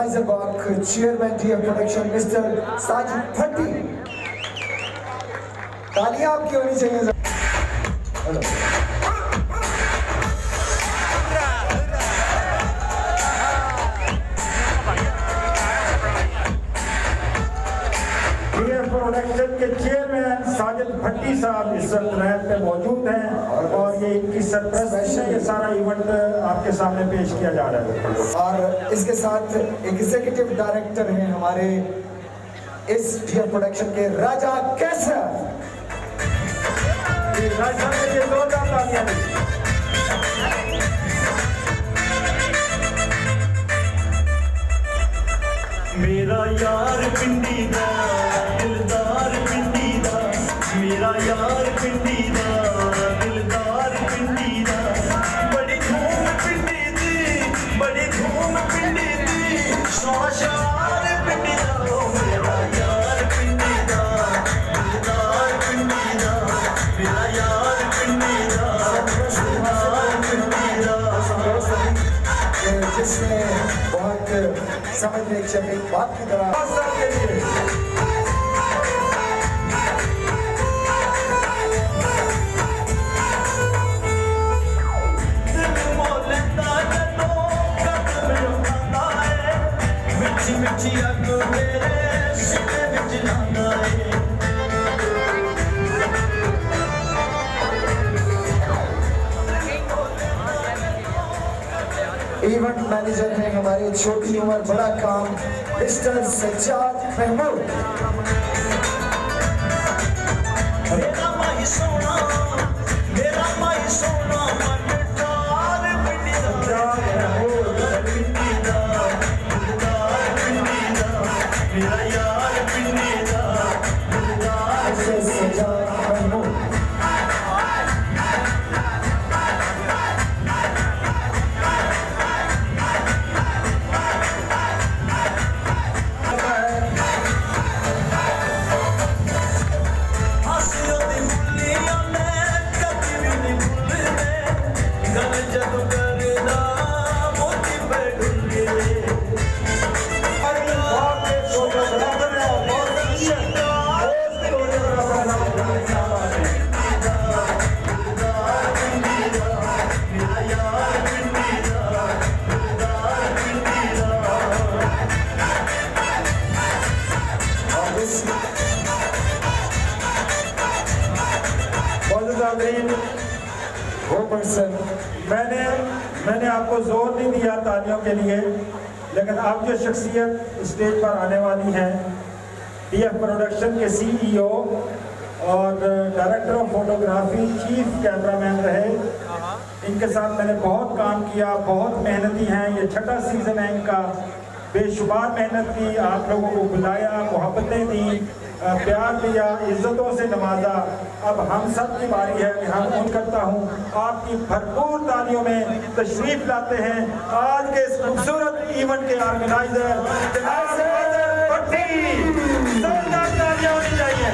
Organiser walk chairman DF production mister Sajid Bhatti. तालियां आपकी होनी चाहिए। प्रोडक्शन के चेयरमैन साजिद भट्टी साहब इस वक्त रैत पे मौजूद हैं और ये इनकी सरपरस्ती में ये सारा इवेंट आपके सामने पेश किया जा रहा है। और इसके साथ एग्जीक्यूटिव डायरेक्टर हैं हमारे इस DF प्रोडक्शन के राजा कैसर। राजा के लिए जोरदार तालियां। मेरा यार पिंडी दा दिलदार पिंडी दा, मेरा यार पिंडी दा दिलदार पिंडी दा, बड़ी धूम पिंडी दी, बड़ी धूम पिंडी दी, शौशार पिंडी दा, मेरा यार पिंडी दा दिलदार पिंडी दा, मेरा यार पिंडी दा दिलदार पिंडी दा। जिसने बहुत समझने की एक बात की तरह मिठी अग मेरे सीने विच लांदा है। इवेंट मैनेजर हैं हमारे छोटी उम्र बड़ा काम मिस्टर सज्जाद महमूद। मेरा माही सोना, मेरा माही सोना मनदार पिंडी दा, पिंडी दा दिलदार पिंडी दा, मेरा यार पिंडी दा दिलदार सज्जाद महमूद। मैंने आपको जोर नहीं दिया तालियों के लिए, लेकिन अब जो शख्सियत स्टेज पर आने वाली हैं DF प्रोडक्शन के CEO और director of photography, chief cameraman रहे, इनके साथ मैंने बहुत काम किया, बहुत मेहनती हैं। ये छठा सीज़न है इनका, बेशुमार मेहनत की, आप लोगों को बुलाया, मोहब्बतें दी, प्यार दिया, इज्जतों से नवाजा। अब हम सब की बारी है कि हम उन करता हूँ आपकी भरपूर तालियों में तशरीफ लाते हैं आज के इस खूबसूरत इवेंट के ऑर्गेनाइजर भट्टी। जोरदार तालियां होनी चाहिए।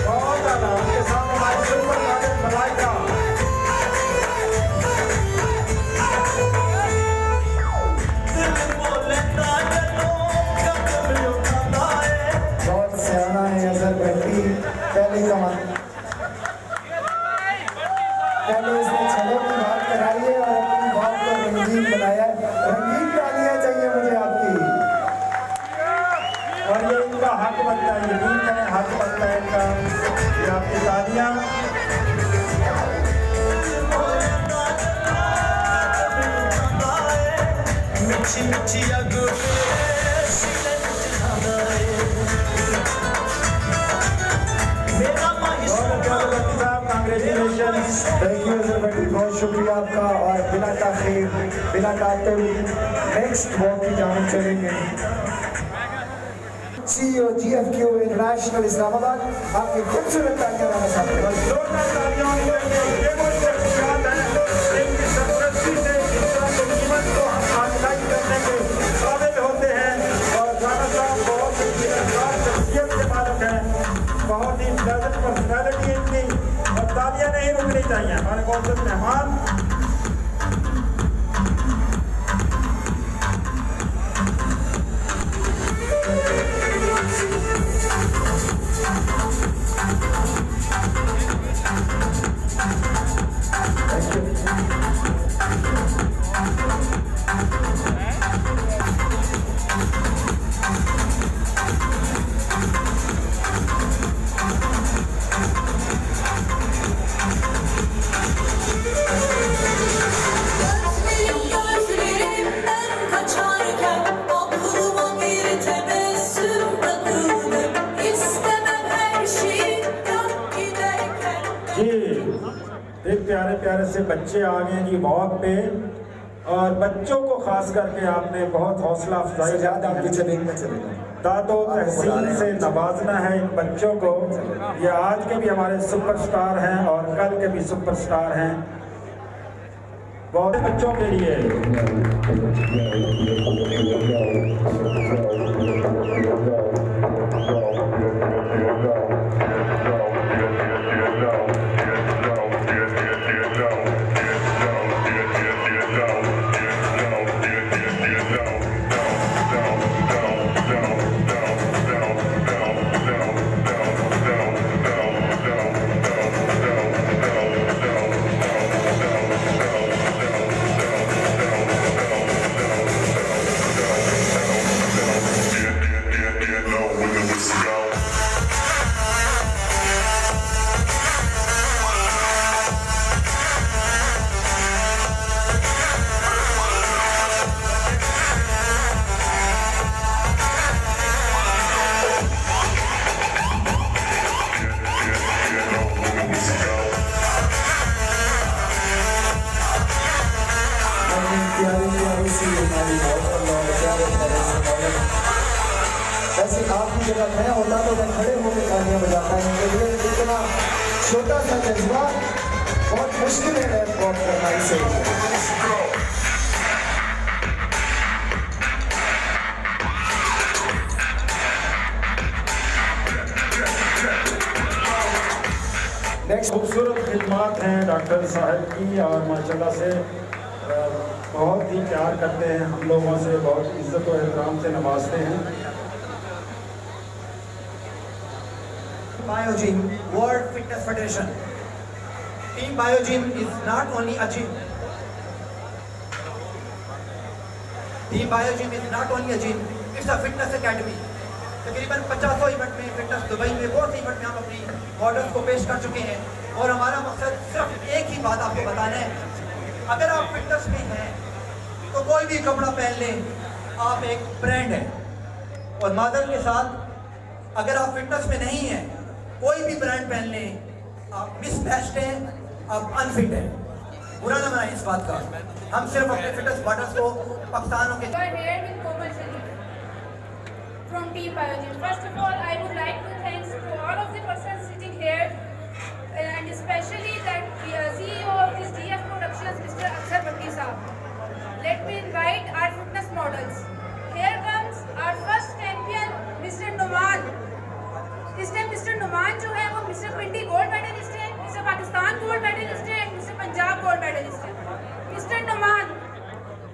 बहुत आला उनके साथ हमारे सुपर मॉडल मलाइका। बहुत सियाना है अजहर भट्टी। पहले इसने छलों की बात कराई है और अपनी बात को रंगीन बनाया है। रंगीन तालियां चाहिए मुझे आपकी। और ये इनका हक बनता है, यकीन करें हक बनता है इनका, ये आपकी तालियां। मिठी मिठी अग मेरे सीने विच लांदा है। मेरा माही सोना, थैंक यू अजहर भट्टी, बहुत शुक्रिया आपका। और बिना ताखीर बिना तातुल नेक्स्ट वॉक की जानिब चलेंगे। CEO GFQ इंटरनेशनल इस्लामाबाद, आपकी खूबसूरत तालियां देना चाहते हैं। जोरदार तालियां होनी चाहिए। ये वो शख्सियत है इनकी सरपरस्ती से इस तरह के इवेंट को हम ऑर्गेनाइज करने के काबिल होते हैं। और राणा साहब बहुत ही शख्सियत के मालिक हैं, बहुत ही प्लेजेंट पर्सनैलिटी इनकी, और तालियां नहीं रुकनी चाहिए हमारे मौजूद मेहमान। Gözlerimden kaçarken aklıma bir tebessüm takıldı. İstemem her şeyi yok giderken. जी एक प्यारे प्यारे से बच्चे आ गए जी वॉक पे और बच्चों को खास करके आपने बहुत हौसला अफजाई सजाद आप की पीछे देख में चले जाएं। दादो तहसील से नवाजना है इन बच्चों को। ये आज के भी हमारे सुपरस्टार हैं और कल के भी सुपरस्टार हैं। बहुत बच्चों के लिए प्यारी प्यारी सी हमारी वैसे आपकी जगह मैं होता तो मैं खड़े होकर तालियां बजाता है इनके लिए। इतना छोटा सा जज्बा बहुत मुश्किल है रैप वॉक करना इसे। नेक्स्ट खूबसूरत खिदमत हैं डॉक्टर साहब की और माशाल्लाह से बहुत ही प्यार करते हैं हम लोगों से, बहुत इज्जत और एहतराम से नवाजते हैं। Biogym World Fitness Federation. Team Biogym is not only a gym. Team Biogym is not only a gym, it's a fitness academy. तकरीबन 50 इवेंट में फिटनेस दुबई में बहुत से इवेंट में हम अपनी मॉडल्स को पेश कर चुके हैं और हमारा मकसद सिर्फ एक ही बात आपको बताना है, अगर आप फिटनेस में हैं तो कोई भी कपड़ा पहन लें, आप एक ब्रांड है। और मादर के साथ अगर आप फिटनेस में नहीं हैं, कोई भी ब्रांड पहन लें, आप मिसमैच्ड हैं, आप अनफिट हैं। बुरा ना बनाएं इस बात का। हम सिर्फ अपने फिटनेस मॉडल्स को पाकिस्तानों के You are here with Komal Sharif from Team Biogym. First of all, I would like to thanks to all of the persons sitting here, and especially that CEO of this DF Productions, Mr. Aksar Bhatti Saab. Let me invite our fitness models. Here comes our first champion, Mr. Numan. इस time Mr Numan जो है वो Mr Pindi gold medallist है, Mr Pakistan gold medallist है, Mr Punjab gold medallist है। Mr Numan,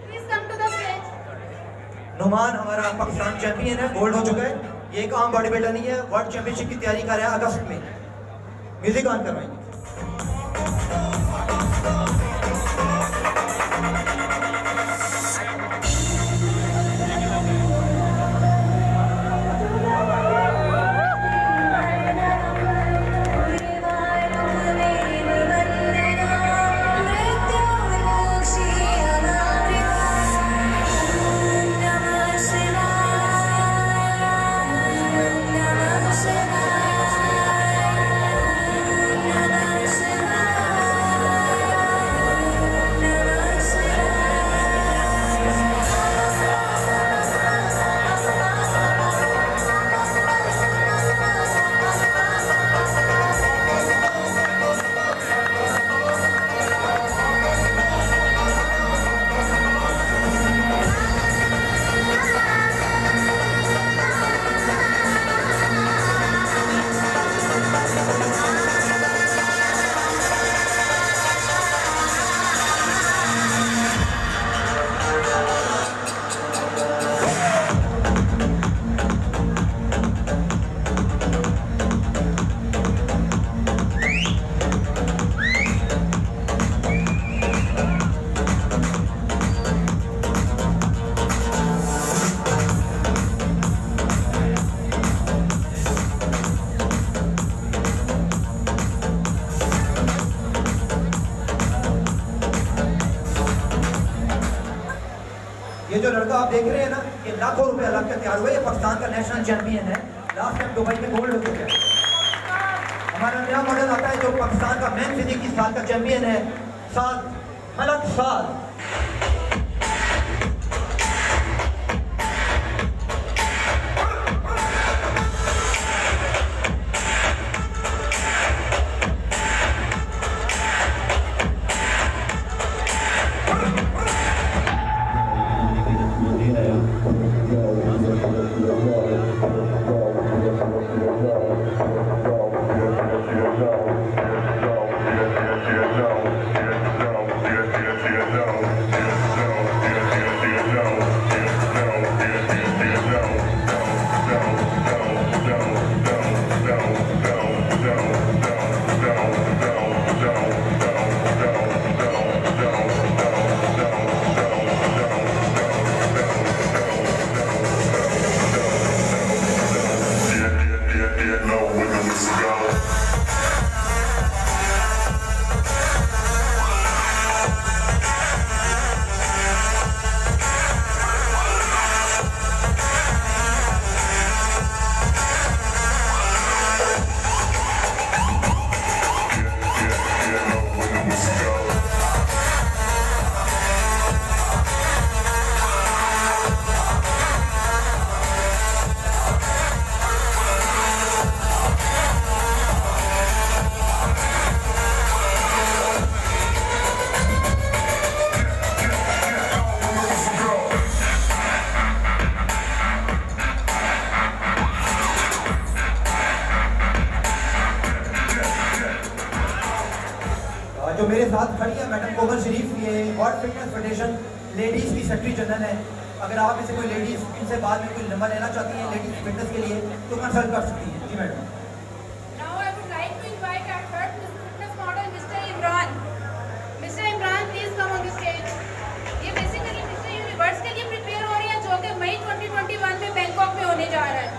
please come to the stage. Numan हमारा Pakistan champion है, gold हो चुका है। ये एक आम बॉडी बिल्डर नहीं है, वर्ल्ड चैंपियनशिप की तैयारी कर रहा है अगस्त में। म्यूजिक ऑन करवाएंगे। Namaste. देख रहे हैं ना कि लाखों रुपए लग के तैयार हुए, ये पाकिस्तान का नेशनल चैंपियन है, लास्ट टाइम दुबई में गोल्ड हो चुका है। हमारा नया मॉडल आता है जो पाकिस्तान का मैन फिजिक इस साल का चैंपियन है, साद मलक साद। जो मेरे साथ खड़ी है मैडम कोमल शरीफ, ये वर्ल्ड फिटनेस फेडरेशन लेडीज़ की सेक्रेटरी जनरल है। अगर आप में से कोई लेडीज़ इनसे बाद में कोई नंबर लेना चाहती हैं लेडीज़ फिटनेस के लिए तो कंसल्ट कर सकती हैं। जी madam. Now I would like to invite our third fitness model, Mr. Imran. Mr. Imran, please come on the stage. ये बेसिकली मिस्टर यूनिवर्स के लिए प्रिपेयर हो रही है जो कि मई 2021 में बैंकॉक में होने जा रहा है।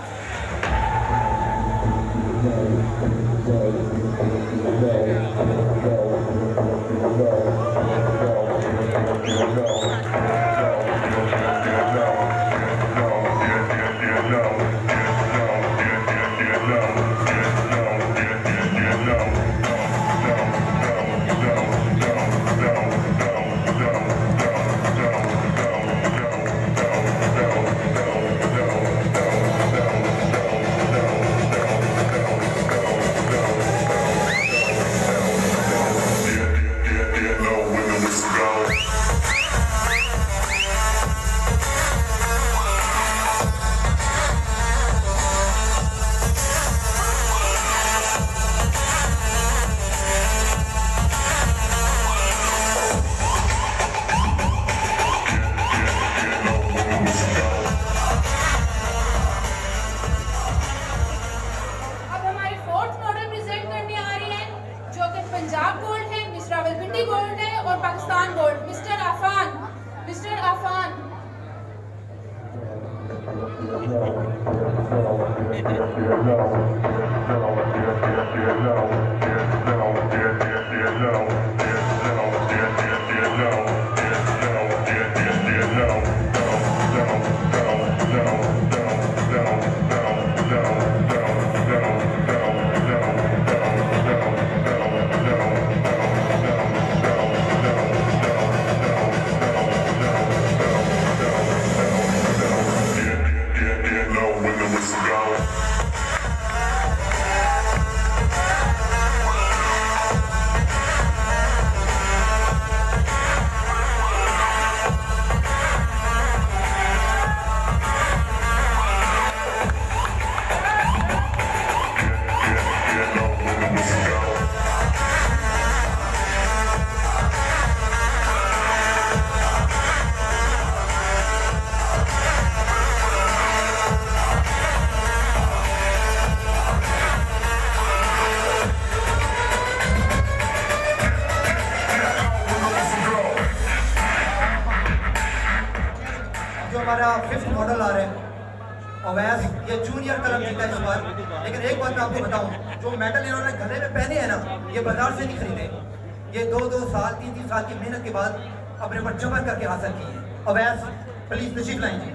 अब हमारी फोर्थ मॉडल प्रेजेंट करने आ रही है जो कि पंजाब गोल्ड है, मिस रावलपिंडी गोल्ड है और Pakistan gold, mister Afan. Mister Afan. हमारा फिफ्थ मॉडल आ रहा है अवैस, ये जूनियर कलर जीता इस बार। लेकिन एक बात मैं आपको बताऊं, जो मेडल इन्होंने गले में पहने हैं ना, ये बाजार से नहीं खरीदे, ये 2-2 साल 3-3 साल की मेहनत के बाद अपने ऊपर जबर करके हासिल किए हैं। अवैस प्लीज तशरीफ लाएं जी।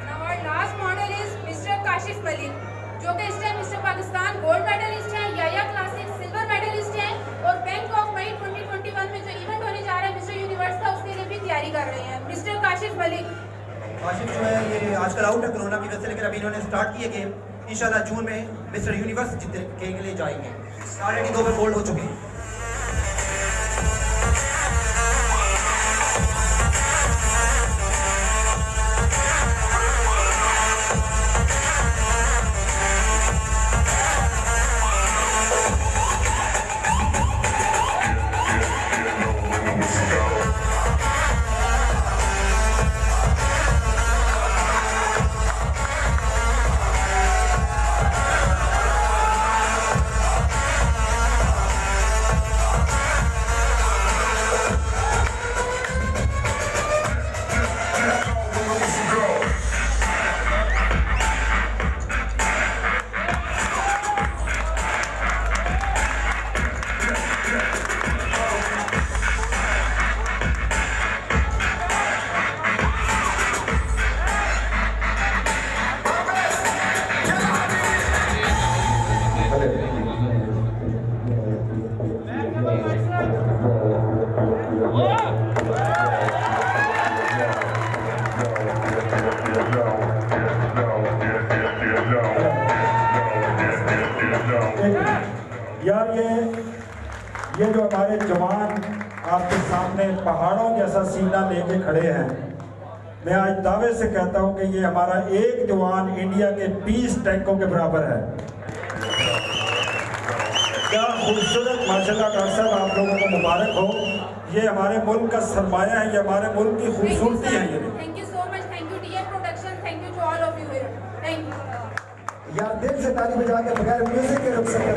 Now our last model is Mr. Kashif Malik, जो कि इस time Mr Pakistan gold medallist हैं, याया क्लासिक सिल्वर मेडलिस्ट हैं और बैंकॉक मई 2021 में जो इवेंट होने जा रहा है मिस्टर यूनिवर्स का, उसके लिए भी तैयारी कर रहे हैं। मिस्टर काशिफ मलिक। काशिफ जो है ये आजकल आउट है कोरोना की वजह से, लेकिन अभी इन्होंने स्टार्ट किए गेम। इंशाल्लाह जून में मिस्टर यूनिवर्स जीतने के लिए जाएंगे। ऑलरेडी 2 पे बोल्ड हो चुके हैं। यार ये जो हमारे जवान आपके सामने पहाड़ों जैसा सीना लेके खड़े हैं, मैं आज दावे से कहता हूं कि ये हमारा एक जवान इंडिया के 20 टैंकों के बराबर है। क्या खूबसूरत, माशाल्लाह डॉक्टर साहब, आप लोगों को मुबारक हो। ये हमारे मुल्क का सरमाया है, ये हमारे मुल्क की खूबसूरती है। ये thank you so much, thank you DF production, thank you to all of you here, thank you. यार दिल से ताली बजा के बगैर म्यूजिक के रुक सकते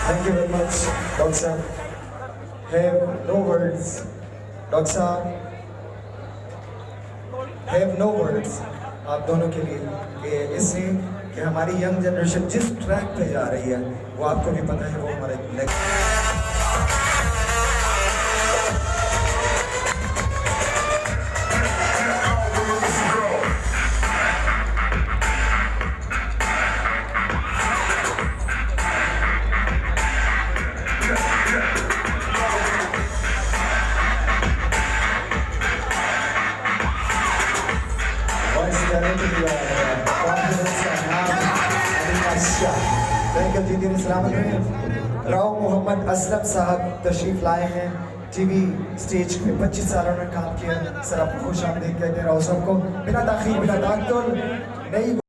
Thank you very much, Dr. Saab. Have no words. Dr. Saab, have no words आप दोनों के लिए कि इससे कि हमारी यंग जनरेशन जिस ट्रैक पे जा रही है वो आपको भी पता है, वो हमारे राव मोहम्मद असलम साहब तशरीफ लाए हैं। टीवी स्टेज पे 25 साल उन्होंने काम किया। सर आपको खुश आमदीद कहते हैं राव साहब को। बिना ताखीर बिना ताक़ुल नई